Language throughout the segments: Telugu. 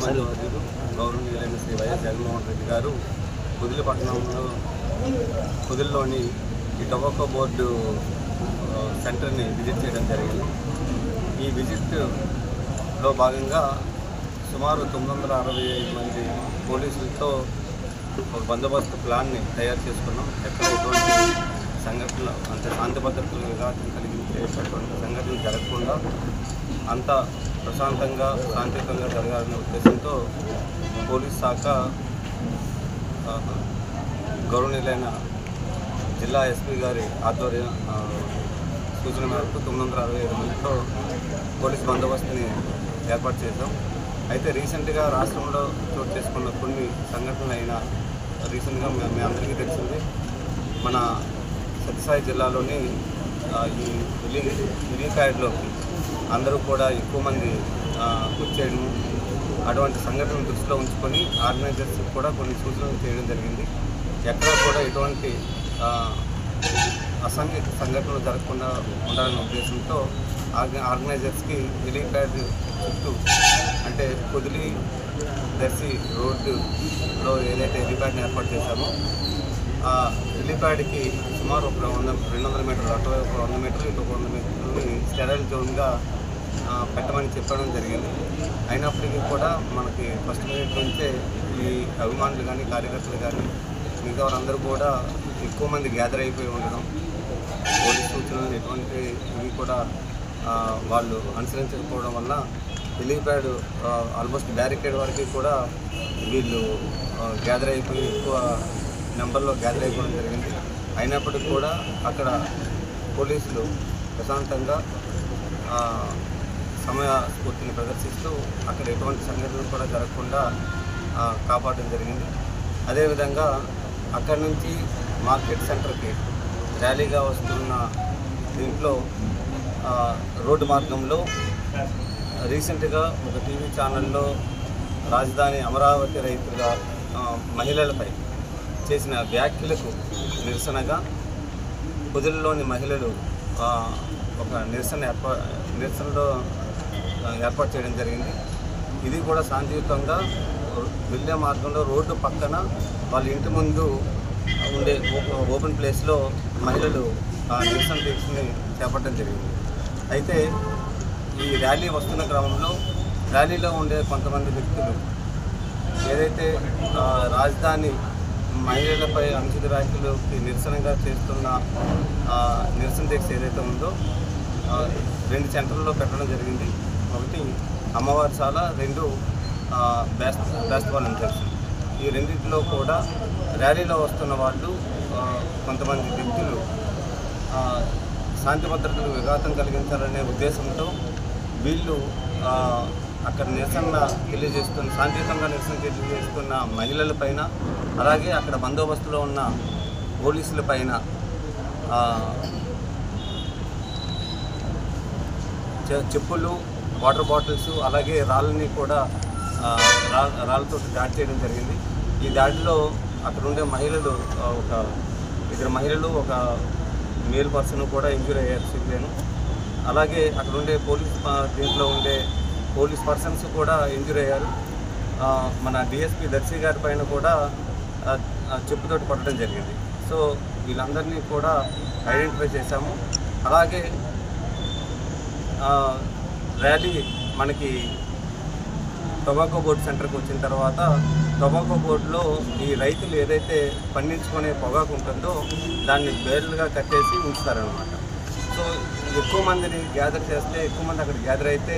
మంత్రివర్యులు గౌరవనీయులైన శ్రీ వైఎస్ జగన్మోహన్ రెడ్డి గారు కుదిల్లోని ఈ టొబాకో బోర్డు సెంటర్ని విజిట్ చేయడం జరిగింది. ఈ విజిట్లో భాగంగా సుమారు 965 మంది పోలీసులతో ఒక బందోబస్తు ప్లాన్ని తయారు చేసుకున్నాం. ఎక్కడ ఎటువంటి సంఘటనలు అంటే శాంతి భద్రతలు విఘాతం కలిగించేటటువంటి సంఘటనలు జరగకుండా అంత ప్రశాంతంగా శాంతియుతంగా జరగాలనే ఉద్దేశంతో పోలీస్ శాఖ గౌరవనీయులైన జిల్లా ఎస్పీ గారి ఆధ్వర్య సూచన మేరకు 965 మందితో పోలీస్ బందోబస్తుని ఏర్పాటు చేశాం. అయితే రీసెంట్గా రాష్ట్రంలో చోటు చేసుకున్న కొన్ని సంఘటనలు అయినా రీసెంట్గా మీ అందరికీ తెలిసింది, మన సత్యసాయి జిల్లాలోని ఈ విలీకాయడ్లోకి అందరూ కూడా ఎక్కువ మంది వచ్చేయడము, అటువంటి సంఘటనలు దృష్టిలో ఉంచుకొని ఆర్గనైజర్స్ కూడా కొన్ని సూచనలు చేయడం జరిగింది. ఎక్కడా కూడా ఎటువంటి అసాంఘిక సంఘటనలు జరగకుండా ఉండాలనే ఉద్దేశంతో ఆర్గనైజర్స్కి హెలిప్యాడ్ చుట్టూ అంటే కుదిలి దర్శి రోడ్డులో ఏదైతే హెలిప్యాడ్ని ఏర్పాటు చేశామో ఆ హెలిప్యాడ్కి సుమారు ఒక 200 మీటర్లు అటువైపు 100 మీటర్లు ఇటు 100 మీటర్లని స్టెరైల్ జోన్గా పెట్టమని చెప్పడం జరిగింది. అయినప్పటికీ కూడా మనకి ఫస్ట్ మినిట్ నుంచే ఈ అభిమానులు కానీ కార్యకర్తలు కానీ మిగతా వారందరూ కూడా ఎక్కువ మంది గ్యాదర్ అయిపోయి ఉండడం, పోలీస్ సూచనలు ఎటువంటి ఇవి కూడా వాళ్ళు అనుసరించకపోవడం వల్ల హెలిప్యాడ్ ఆల్మోస్ట్ బ్యారికేడ్ వరకు కూడా వీళ్ళు గ్యాదర్ అయిపోయి ఎక్కువ నెంబర్లో గ్యాదర్ అయిపోవడం జరిగింది. అయినప్పటికీ కూడా అక్కడ పోలీసులు ప్రశాంతంగా సమయ స్ఫూర్తిని ప్రదర్శిస్తూ అక్కడ ఎటువంటి సంఘటనలు కూడా జరగకుండా కాపాడడం జరిగింది. అదేవిధంగా అక్కడి నుంచి మార్కెట్ సెంటర్కి ర్యాలీగా వస్తున్న దీంట్లో రోడ్డు మార్గంలో రీసెంట్గా ఒక టీవీ ఛానల్లో రాజధాని అమరావతి రైతుల మహిళలపై చేసిన వ్యాఖ్యలకు నిరసనగా కుదిల్లోని మహిళలు ఒక నిరసనలో ఏర్పాటు చేయడం జరిగింది. ఇది కూడా శాంతియుతంగా వెళ్ళే మార్గంలో రోడ్డు పక్కన వాళ్ళ ఇంటి ముందు ఉండే ఓపెన్ ప్లేస్లో మహిళలు నిరసన దీక్షని చేపట్టడం జరిగింది. అయితే ఈ ర్యాలీ వస్తున్న క్రమంలో ర్యాలీలో ఉండే కొంతమంది వ్యక్తులు ఏదైతే రాజధాని మహిళలపై అనుచిత వ్యాఖ్యలకి నిరసనగా చేస్తున్న నిరసన దీక్ష ఏదైతే ఉందో 2 సెంటర్లలో పెట్టడం జరిగింది. ఒకటి అమ్మవారిశాల, 2 బేస్తవాల్ జంక్షన్. ఈ రెండింటిలో కూడా ర్యాలీలో వస్తున్న వాళ్ళు కొంతమంది వ్యక్తులు శాంతి భద్రతలకు విఘాతం కలిగించాలనే ఉద్దేశంతో వీళ్ళు అక్కడ శాంతియుతంగా నిరసన తెలియజేస్తున్న మహిళల పైన, అలాగే అక్కడ బందోబస్తులో ఉన్న పోలీసుల పైన చెప్పులు, వాటర్ బాటిల్స్, అలాగే రాళ్ళని కూడా రాళ్ళతో దాడి చేయడం జరిగింది. ఈ దాడిలో అక్కడ ఉండే మహిళలు ఒక 2 మహిళలు, ఒక మేల్ పర్సన్ కూడా ఇంజూరీ అయ్యారు సివిలియన్. అలాగే అక్కడ ఉండే దీంట్లో ఉండే పోలీస్ పర్సన్స్ కూడా ఇంజూరీ అయ్యారు. మన డిఎస్పీ దర్శి గారి పైన కూడా చెప్పుతోటి కొట్టడం జరిగింది. సో వీళ్ళందరినీ కూడా ఐడెంటిఫై చేశాము. అలాగే ర్యాలీ మనకి టొబాకో బోర్డు సెంటర్కి వచ్చిన తర్వాత టొబాకో బోర్డులో ఈ రైతులు ఏదైతే పండించుకునే పొగాకు ఉంటుందో దాన్ని బేర్లుగా కట్టేసి ఉంచుతారనమాట. సో ఎక్కువ మందిని గ్యాదర్ చేస్తే, ఎక్కువ మంది అక్కడ గ్యాదర్ అయితే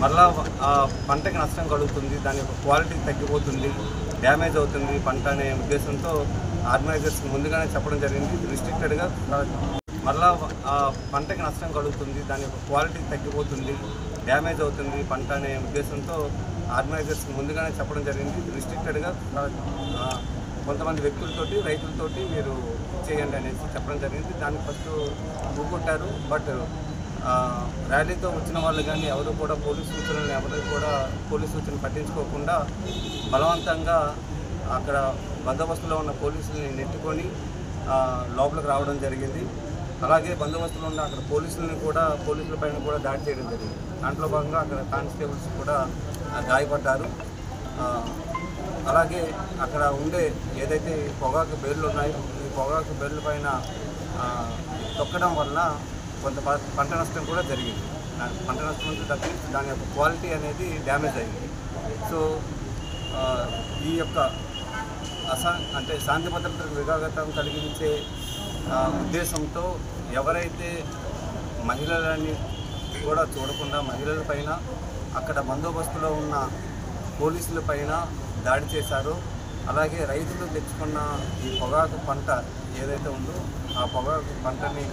మళ్ళా ఆ పంటకి నష్టం కలుగుతుంది, దాని యొక్క క్వాలిటీ తగ్గిపోతుంది, డ్యామేజ్ అవుతుంది పంట అనే ఉద్దేశంతో ఆర్గనైజర్స్కి ముందుగానే చెప్పడం జరిగింది. రిస్ట్రిక్టెడ్గా మళ్ళా ఆ పంటకి నష్టం కలుగుతుంది, దాని యొక్క క్వాలిటీ తగ్గిపోతుంది, డ్యామేజ్ అవుతుంది పంట అనే ఉద్దేశంతో ఆర్గనైజర్స్కి ముందుగానే చెప్పడం జరిగింది. రిస్ట్రిక్టెడ్గా కొంతమంది వ్యక్తులతోటి, రైతులతోటి మీరు చేయండి అనేసి చెప్పడం జరిగింది. దాన్ని ఫస్ట్ ఊరుకుంటారు. బట్ ర్యాలీతో వచ్చిన వాళ్ళు కానీ ఎవరు కూడా పోలీస్ సూచనలు పట్టించుకోకుండా బలవంతంగా అక్కడ బందోబస్తులో ఉన్న పోలీసులని నెట్టుకొని లోపలికి రావడం జరిగింది. అలాగే బందోబస్తులో ఉన్న అక్కడ పోలీసులపైన కూడా దాడి చేయడం జరిగింది. దాంట్లో భాగంగా అక్కడ కానిస్టేబుల్స్ కూడా గాయపడ్డారు. అలాగే అక్కడ ఉండే ఏదైతే పొగాకు బేర్లు ఉన్నాయో ఈ పొగాకు బేర్ల పైన తొక్కడం వలన కొంత పంట నష్టం కూడా జరిగింది. పంట నష్టం తగ్గి దాని యొక్క క్వాలిటీ అనేది డ్యామేజ్ అయింది. సో ఈ యొక్క అంటే శాంతి భద్రతలకు విఘాతం కలిగించే ఉద్దేశంతో ఎవరైతే మహిళలని కూడా చూడకుండా మహిళల పైన అక్కడ బందోబస్తులో ఉన్న పోలీసుల పైన దాడి చేశారో, అలాగే రైతులు తెచ్చుకున్న ఈ పొగాకు పంట ఏదైతే ఉందో ఆ పొగాకు పంటని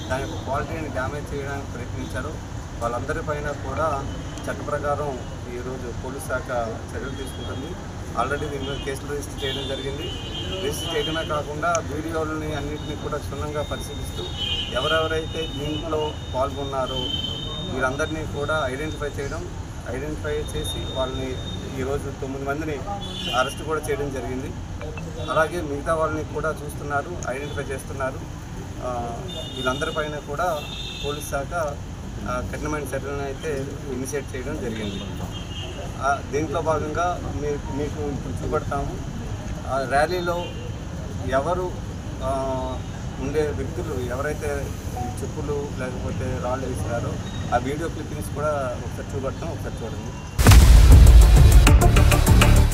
దాని యొక్క క్వాలిటీని డ్యామేజ్ చేయడానికి ప్రయత్నించారో వాళ్ళందరిపైన కూడా చట్ట ప్రకారం ఈరోజు పోలీస్ శాఖ చర్యలు తీసుకుంటుంది. ఆల్రెడీ దీని మీద కేసులు రిజిస్టర్ చేయడం జరిగింది. రిజిస్టర్ చేయడమే కాకుండా వీడియోలని అన్నింటినీ కూడా క్షుణ్ణంగా పరిశీలిస్తూ ఎవరెవరైతే దీంట్లో పాల్గొన్నారో వీరందరినీ కూడా ఐడెంటిఫై చేసి వాళ్ళని ఈరోజు 9 మందిని అరెస్ట్ కూడా చేయడం జరిగింది. అలాగే మిగతా వాళ్ళని కూడా చూస్తున్నారు, ఐడెంటిఫై చేస్తున్నారు. వీళ్ళందరిపైన కూడా పోలీస్ శాఖ కఠినమైన చర్యలను అయితే ఇనిషియేట్ చేయడం జరిగింది. దీంట్లో భాగంగా మీకు చూపెడతాము. ర్యాలీలో ఎవరు ఉండే వ్యక్తులు ఎవరైతే చెప్పులు లేకపోతే రాళ్ళు వేసినారో ఆ వీడియో క్లిప్పింగ్స్ కూడా ఒకసారి చూపెడతాం, ఒకసారి చూడండి.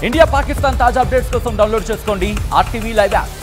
ఇండియా పాకిస్తాన్ తాజా అప్డేట్స్ కోసం డౌన్లోడ్ చేసుకోండి RTV లైవ్ యాప్.